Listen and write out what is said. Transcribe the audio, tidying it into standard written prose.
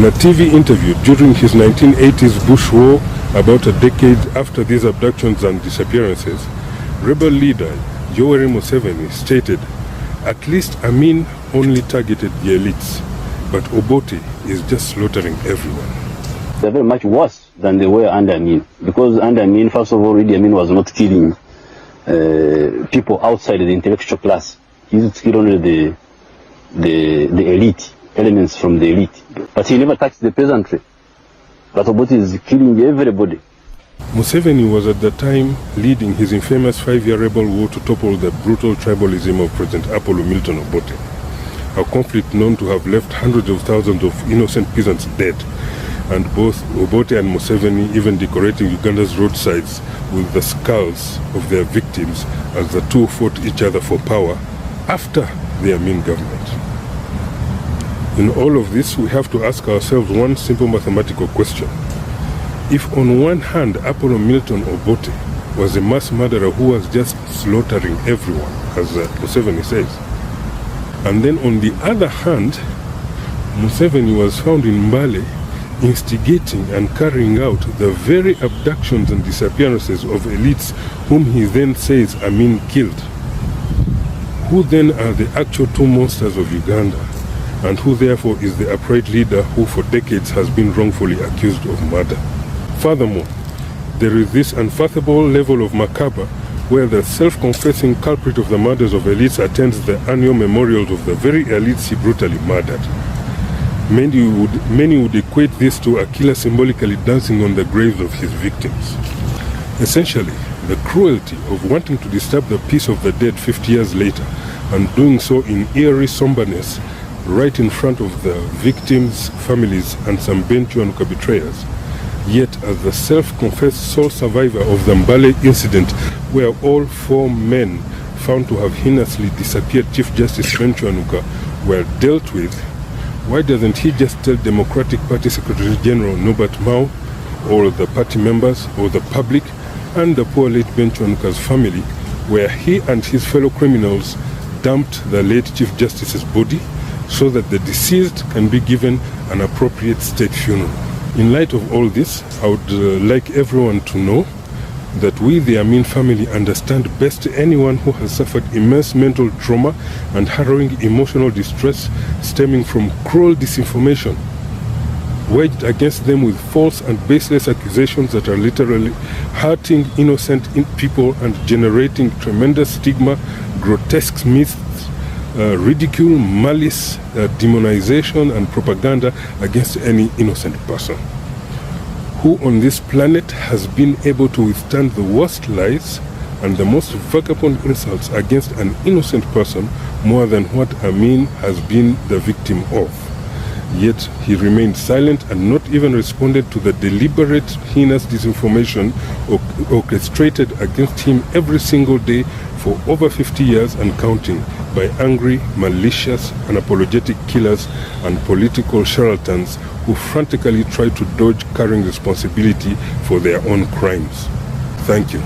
a TV interview during his 1980s Bush War, about a decade after these abductions and disappearances, rebel leader Yoweri Museveni stated, "At least Amin only targeted the elites, but Obote is just slaughtering everyone." They're very much worse than they were under Amin, because under Amin, first of all, Idi Amin was not killing people outside the intellectual class. He used to kill only the elite, elements from the elite. But he never touched the peasantry. But Obote is killing everybody. Museveni was at the time leading his infamous 5-year rebel war to topple the brutal tribalism of President Apollo Milton Obote, a conflict known to have left hundreds of thousands of innocent peasants dead, and both Obote and Museveni even decorating Uganda's roadsides with the skulls of their victims as the two fought each other for power after the Amin government. In all of this, we have to ask ourselves one simple mathematical question. If on one hand Apollo Milton Obote was a mass murderer who was just slaughtering everyone, as Museveni says, and then on the other hand, Museveni was found in Mbale instigating and carrying out the very abductions and disappearances of elites whom he then says Amin killed, who then are the actual two monsters of Uganda, and who therefore is the upright leader who for decades has been wrongfully accused of murder? Furthermore, there is this unfathomable level of macabre where the self-confessing culprit of the murders of elites attends the annual memorials of the very elites he brutally murdered. Many would equate this to a killer symbolically dancing on the graves of his victims. Essentially, the cruelty of wanting to disturb the peace of the dead 50 years later, and doing so in eerie somberness right in front of the victims' families and some Benchuanuka betrayers. Yet, as the self-confessed sole survivor of the Mbale incident, where all 4 men found to have heinously disappeared Chief Justice Benchuanuka were dealt with, why doesn't he just tell Democratic Party Secretary General Norbert Mao, or the party members, or the public, and the poor late Benchuanuka's family, where he and his fellow criminals dumped the late Chief Justice's body, so that the deceased can be given an appropriate state funeral? In light of all this, I would like everyone to know that we, the Amin family, understand best anyone who has suffered immense mental trauma and harrowing emotional distress stemming from cruel disinformation waged against them with false and baseless accusations that are literally hurting innocent people and generating tremendous stigma, grotesque myths, ridicule, malice, demonization and propaganda against any innocent person. Who on this planet has been able to withstand the worst lies and the most vagabond insults against an innocent person more than what Amin has been the victim of? Yet he remained silent and not even responded to the deliberate, heinous disinformation orchestrated against him every single day for over 50 years and counting by angry, malicious, unapologetic killers and political charlatans who frantically try to dodge carrying responsibility for their own crimes. Thank you.